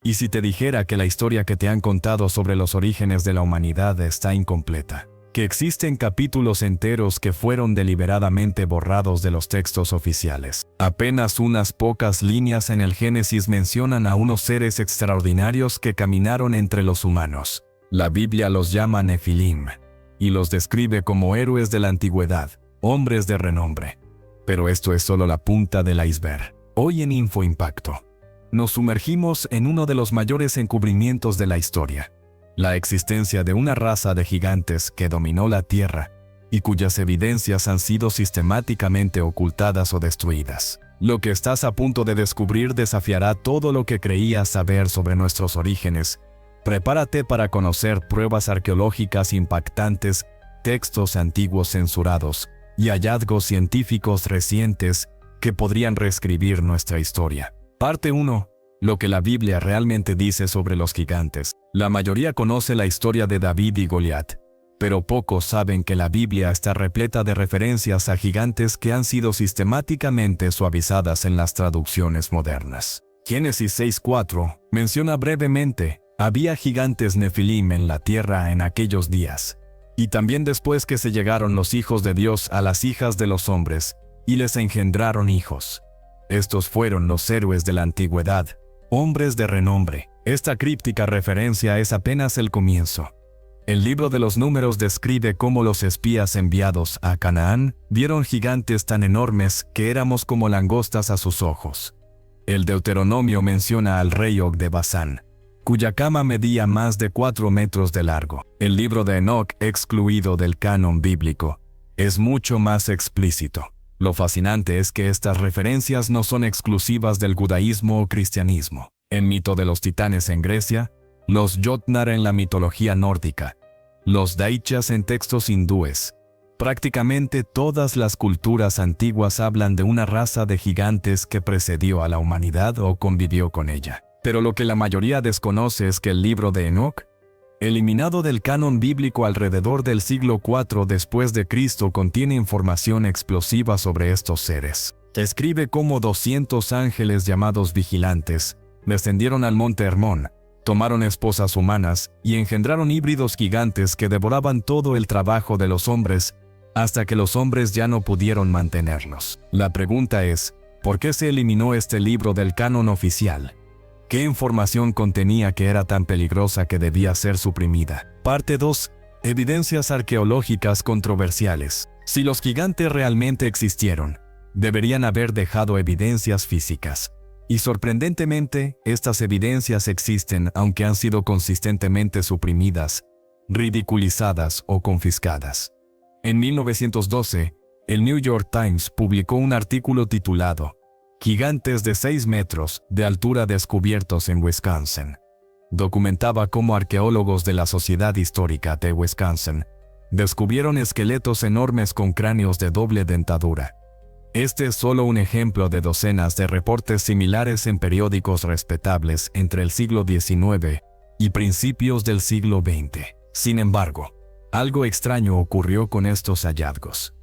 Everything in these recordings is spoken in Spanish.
¿Y si te dijera que la historia que te han contado sobre los orígenes de la humanidad está incompleta? Que existen capítulos enteros que fueron deliberadamente borrados de los textos oficiales. Apenas unas pocas líneas en el Génesis mencionan a unos seres extraordinarios que caminaron entre los humanos. La Biblia los llama Nefilim, y los describe como héroes de la antigüedad, hombres de renombre. Pero esto es solo la punta del iceberg. Hoy en InfoImpacto, nos sumergimos en uno de los mayores encubrimientos de la historia. La existencia de una raza de gigantes que dominó la Tierra y cuyas evidencias han sido sistemáticamente ocultadas o destruidas. Lo que estás a punto de descubrir desafiará todo lo que creías saber sobre nuestros orígenes. Prepárate para conocer pruebas arqueológicas impactantes, textos antiguos censurados y hallazgos científicos recientes que podrían reescribir nuestra historia. Parte 1. Lo que la Biblia realmente dice sobre los gigantes. La mayoría conoce la historia de David y Goliat, pero pocos saben que la Biblia está repleta de referencias a gigantes que han sido sistemáticamente suavizadas en las traducciones modernas. Génesis 6:4 menciona brevemente: había gigantes Nefilim en la tierra en aquellos días. Y también después que se llegaron los hijos de Dios a las hijas de los hombres, y les engendraron hijos. Estos fueron los héroes de la antigüedad, hombres de renombre. Esta críptica referencia es apenas el comienzo. El libro de los Números describe cómo los espías enviados a Canaán vieron gigantes tan enormes que éramos como langostas a sus ojos. El Deuteronomio menciona al rey Og de Basán, cuya cama medía más de 4 metros de largo. El libro de Enoc, excluido del canon bíblico, es mucho más explícito. Lo fascinante es que estas referencias no son exclusivas del judaísmo o cristianismo. El mito de los titanes en Grecia, los Jotnar en la mitología nórdica, los Daityas en textos hindúes. Prácticamente todas las culturas antiguas hablan de una raza de gigantes que precedió a la humanidad o convivió con ella. Pero lo que la mayoría desconoce es que el libro de Enoc, eliminado del canon bíblico alrededor del siglo IV después de Cristo, contiene información explosiva sobre estos seres. Describe cómo 200 ángeles llamados vigilantes descendieron al monte Hermón, tomaron esposas humanas y engendraron híbridos gigantes que devoraban todo el trabajo de los hombres hasta que los hombres ya no pudieron mantenerlos. La pregunta es, ¿por qué se eliminó este libro del canon oficial? ¿Qué información contenía que era tan peligrosa que debía ser suprimida? Parte 2. Evidencias arqueológicas controversiales. Si los gigantes realmente existieron, deberían haber dejado evidencias físicas. Y sorprendentemente, estas evidencias existen aunque han sido consistentemente suprimidas, ridiculizadas o confiscadas. En 1912, el New York Times publicó un artículo titulado «Gigantes de 6 metros de altura descubiertos en Wisconsin». Documentaba cómo arqueólogos de la Sociedad Histórica de Wisconsin descubrieron esqueletos enormes con cráneos de doble dentadura. Este es solo un ejemplo de docenas de reportes similares en periódicos respetables entre el siglo XIX y principios del siglo XX. Sin embargo, algo extraño ocurrió con estos hallazgos.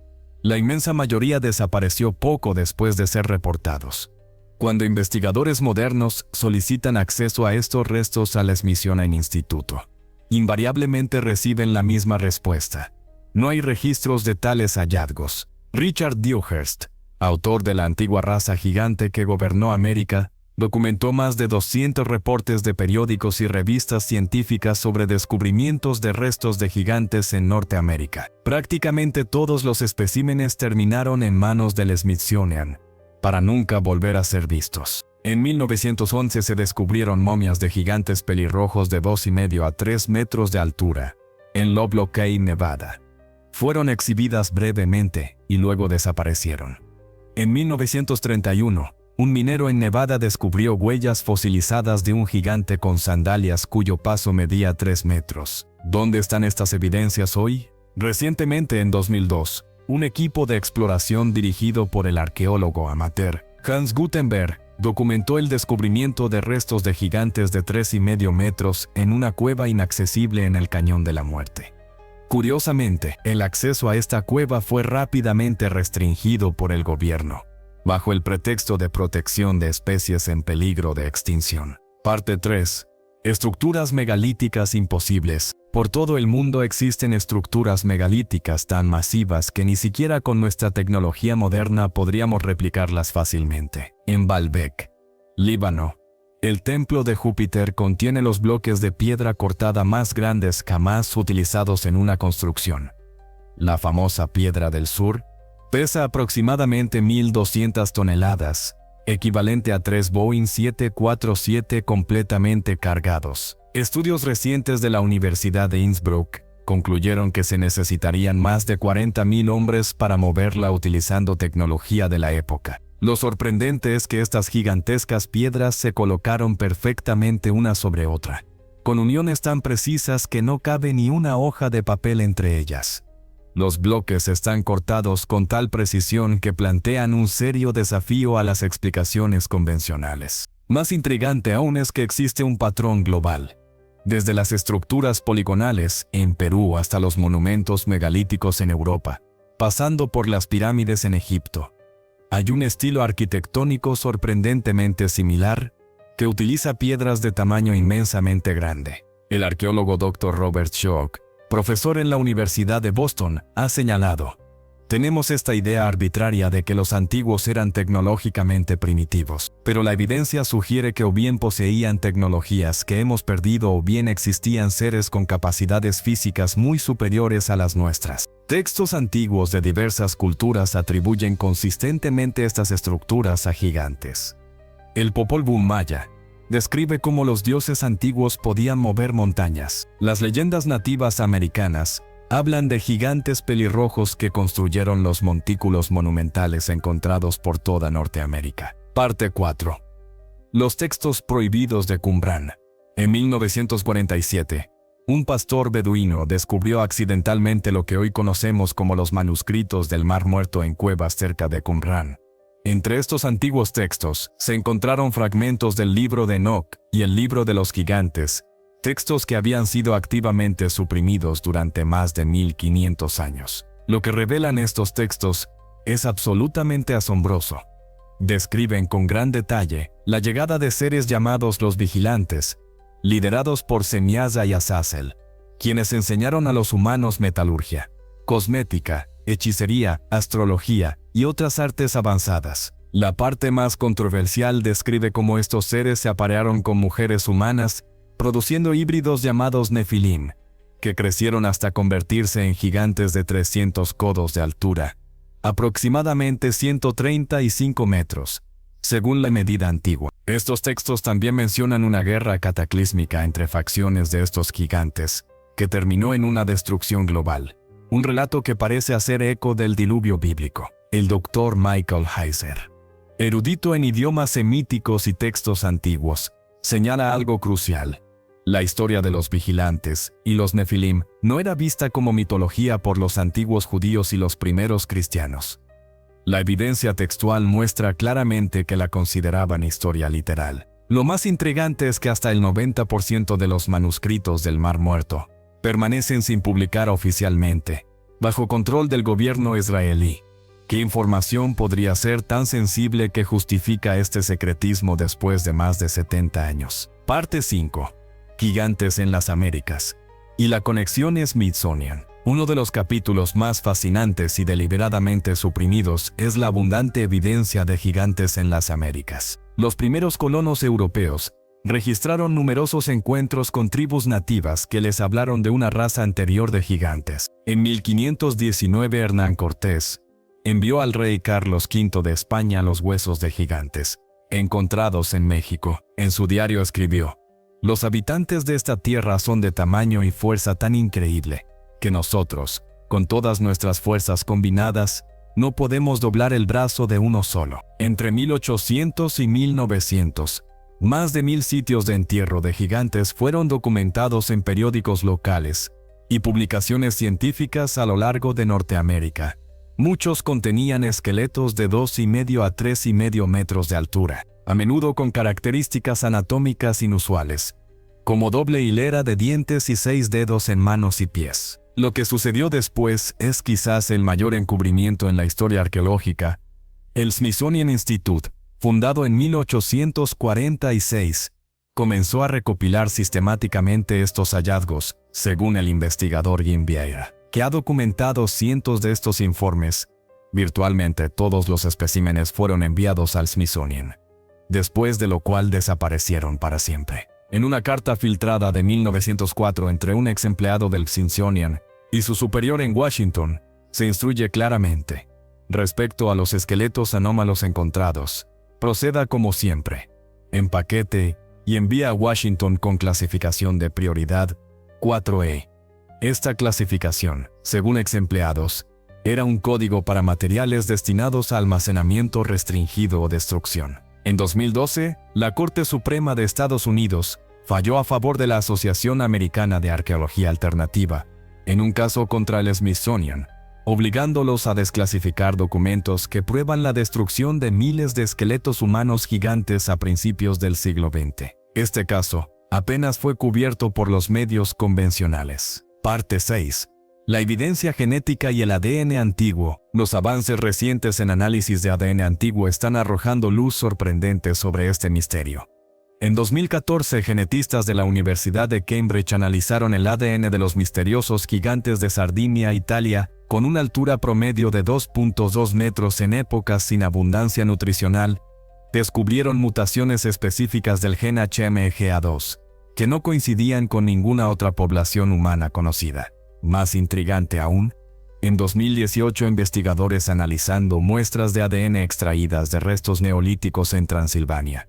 La inmensa mayoría desapareció poco después de ser reportados. Cuando investigadores modernos solicitan acceso a estos restos al Smithsonian Instituto, invariablemente reciben la misma respuesta: no hay registros de tales hallazgos. Richard Dewhurst, autor de La antigua raza gigante que gobernó América, documentó más de 200 reportes de periódicos y revistas científicas sobre descubrimientos de restos de gigantes en Norteamérica. Prácticamente todos los especímenes terminaron en manos del Smithsonian, para nunca volver a ser vistos. En 1911 se descubrieron momias de gigantes pelirrojos de 2,5 a 3 metros de altura, en Lovelock Cave, Nevada. Fueron exhibidas brevemente y luego desaparecieron. En 1931, un minero en Nevada descubrió huellas fosilizadas de un gigante con sandalias cuyo paso medía 3 metros. ¿Dónde están estas evidencias hoy? Recientemente, en 2002, un equipo de exploración dirigido por el arqueólogo amateur Hans Gutenberg documentó el descubrimiento de restos de gigantes de 3,5 metros en una cueva inaccesible en el Cañón de la Muerte. Curiosamente, el acceso a esta cueva fue rápidamente restringido por el gobierno, bajo el pretexto de protección de especies en peligro de extinción. Parte 3. Estructuras megalíticas imposibles. Por todo el mundo existen estructuras megalíticas tan masivas que ni siquiera con nuestra tecnología moderna podríamos replicarlas fácilmente. En Baalbek, Líbano, el templo de Júpiter contiene los bloques de piedra cortada más grandes jamás utilizados en una construcción. La famosa Piedra del Sur pesa aproximadamente 1.200 toneladas, equivalente a 3 Boeing 747 completamente cargados. Estudios recientes de la Universidad de Innsbruck concluyeron que se necesitarían más de 40.000 hombres para moverla utilizando tecnología de la época. Lo sorprendente es que estas gigantescas piedras se colocaron perfectamente una sobre otra, con uniones tan precisas que no cabe ni una hoja de papel entre ellas. Los bloques están cortados con tal precisión que plantean un serio desafío a las explicaciones convencionales. Más intrigante aún es que existe un patrón global. Desde las estructuras poligonales en Perú hasta los monumentos megalíticos en Europa, pasando por las pirámides en Egipto, hay un estilo arquitectónico sorprendentemente similar que utiliza piedras de tamaño inmensamente grande. El arqueólogo Dr. Robert Schoch, profesor en la Universidad de Boston, ha señalado: tenemos esta idea arbitraria de que los antiguos eran tecnológicamente primitivos, pero la evidencia sugiere que o bien poseían tecnologías que hemos perdido o bien existían seres con capacidades físicas muy superiores a las nuestras. Textos antiguos de diversas culturas atribuyen consistentemente estas estructuras a gigantes. El Popol Vuh maya describe cómo los dioses antiguos podían mover montañas. Las leyendas nativas americanas hablan de gigantes pelirrojos que construyeron los montículos monumentales encontrados por toda Norteamérica. Parte 4. Los textos prohibidos de Qumrán. En 1947, un pastor beduino descubrió accidentalmente lo que hoy conocemos como los manuscritos del Mar Muerto en cuevas cerca de Qumrán. Entre estos antiguos textos se encontraron fragmentos del libro de Enoch y el libro de los gigantes, textos que habían sido activamente suprimidos durante más de 1500 años. Lo que revelan estos textos es absolutamente asombroso. Describen con gran detalle la llegada de seres llamados los vigilantes, liderados por Semiasa y Azazel, quienes enseñaron a los humanos metalurgia, cosmética, hechicería, astrología y otras artes avanzadas. La parte más controversial describe cómo estos seres se aparearon con mujeres humanas, produciendo híbridos llamados Nefilim, que crecieron hasta convertirse en gigantes de 300 codos de altura, aproximadamente 135 metros, según la medida antigua. Estos textos también mencionan una guerra cataclísmica entre facciones de estos gigantes, que terminó en una destrucción global. Un relato que parece hacer eco del diluvio bíblico. El Dr. Michael Heiser, erudito en idiomas semíticos y textos antiguos, señala algo crucial. La historia de los vigilantes y los Nefilim no era vista como mitología por los antiguos judíos y los primeros cristianos. La evidencia textual muestra claramente que la consideraban historia literal. Lo más intrigante es que hasta el 90% de los manuscritos del Mar Muerto permanecen sin publicar oficialmente, bajo control del gobierno israelí. ¿Qué información podría ser tan sensible que justifica este secretismo después de más de 70 años? Parte 5. Gigantes en las Américas y la conexión Smithsonian. Uno de los capítulos más fascinantes y deliberadamente suprimidos es la abundante evidencia de gigantes en las Américas. Los primeros colonos europeos registraron numerosos encuentros con tribus nativas que les hablaron de una raza anterior de gigantes. En 1519 Hernán Cortés envió al rey Carlos V de España los huesos de gigantes encontrados en México. En su diario escribió: los habitantes de esta tierra son de tamaño y fuerza tan increíble que nosotros, con todas nuestras fuerzas combinadas, no podemos doblar el brazo de uno solo. Entre 1800 y 1900, más de 1000 sitios de entierro de gigantes fueron documentados en periódicos locales y publicaciones científicas a lo largo de Norteamérica. Muchos contenían esqueletos de 2,5 a 3,5 metros de altura, a menudo con características anatómicas inusuales, como doble hilera de dientes y 6 dedos en manos y pies. Lo que sucedió después es quizás el mayor encubrimiento en la historia arqueológica. El Smithsonian Institute, fundado en 1846, comenzó a recopilar sistemáticamente estos hallazgos, según el investigador Jim Vieira, que ha documentado cientos de estos informes. Virtualmente todos los especímenes fueron enviados al Smithsonian, después de lo cual desaparecieron para siempre. En una carta filtrada de 1904 entre un ex empleado del Smithsonian y su superior en Washington, se instruye claramente: respecto a los esqueletos anómalos encontrados, proceda como siempre, empaquete y envía a Washington con clasificación de prioridad 4E. Esta clasificación, según ex empleados, era un código para materiales destinados a almacenamiento restringido o destrucción. En 2012, la Corte Suprema de Estados Unidos falló a favor de la Asociación Americana de Arqueología Alternativa, en un caso contra el Smithsonian, obligándolos a desclasificar documentos que prueban la destrucción de miles de esqueletos humanos gigantes a principios del siglo XX. Este caso apenas fue cubierto por los medios convencionales. Parte 6. La evidencia genética y el ADN antiguo. Los avances recientes en análisis de ADN antiguo están arrojando luz sorprendente sobre este misterio. En 2014, genetistas de la Universidad de Cambridge analizaron el ADN de los misteriosos gigantes de Sardinia, Italia, con una altura promedio de 2.2 metros en épocas sin abundancia nutricional. Descubrieron mutaciones específicas del gen HMGA2, que no coincidían con ninguna otra población humana conocida. Más intrigante aún, en 2018 investigadores analizando muestras de ADN extraídas de restos neolíticos en Transilvania,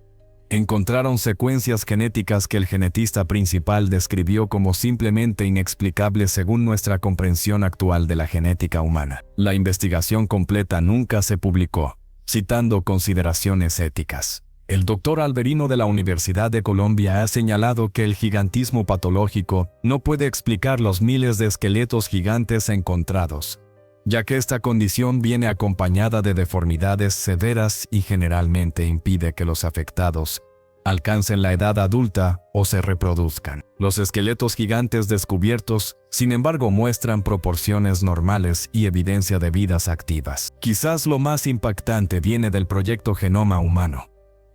encontraron secuencias genéticas que el genetista principal describió como simplemente inexplicables según nuestra comprensión actual de la genética humana. La investigación completa nunca se publicó, citando consideraciones éticas. El doctor Alberino de la Universidad de Colombia ha señalado que el gigantismo patológico no puede explicar los miles de esqueletos gigantes encontrados, ya que esta condición viene acompañada de deformidades severas y generalmente impide que los afectados alcancen la edad adulta o se reproduzcan. Los esqueletos gigantes descubiertos, sin embargo, muestran proporciones normales y evidencia de vidas activas. Quizás lo más impactante viene del proyecto Genoma Humano.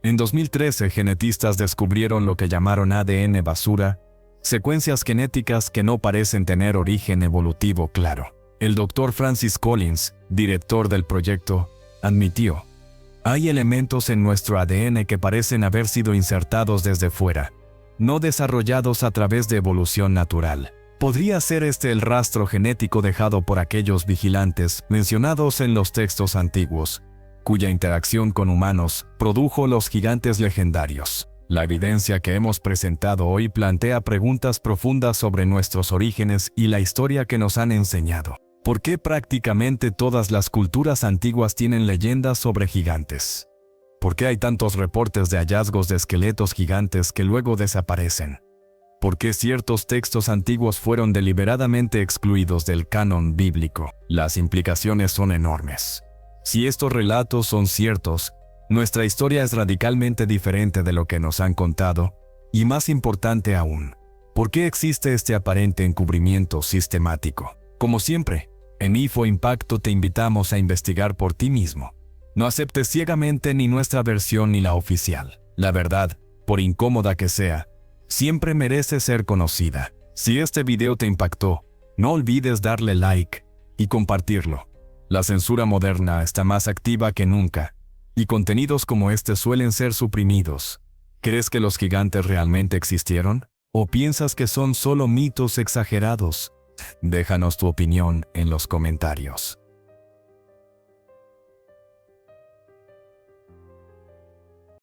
En 2013, genetistas descubrieron lo que llamaron ADN basura, secuencias genéticas que no parecen tener origen evolutivo claro. El Dr. Francis Collins, director del proyecto, admitió: hay elementos en nuestro ADN que parecen haber sido insertados desde fuera, no desarrollados a través de evolución natural. ¿Podría ser este el rastro genético dejado por aquellos vigilantes mencionados en los textos antiguos, cuya interacción con humanos produjo los gigantes legendarios? La evidencia que hemos presentado hoy plantea preguntas profundas sobre nuestros orígenes y la historia que nos han enseñado. ¿Por qué prácticamente todas las culturas antiguas tienen leyendas sobre gigantes? ¿Por qué hay tantos reportes de hallazgos de esqueletos gigantes que luego desaparecen? ¿Por qué ciertos textos antiguos fueron deliberadamente excluidos del canon bíblico? Las implicaciones son enormes. Si estos relatos son ciertos, nuestra historia es radicalmente diferente de lo que nos han contado, y más importante aún, ¿por qué existe este aparente encubrimiento sistemático? Como siempre, en Info Impacto te invitamos a investigar por ti mismo. No aceptes ciegamente ni nuestra versión ni la oficial. La verdad, por incómoda que sea, siempre merece ser conocida. Si este video te impactó, no olvides darle like y compartirlo. La censura moderna está más activa que nunca, y contenidos como este suelen ser suprimidos. ¿Crees que los gigantes realmente existieron? ¿O piensas que son solo mitos exagerados? Déjanos tu opinión en los comentarios.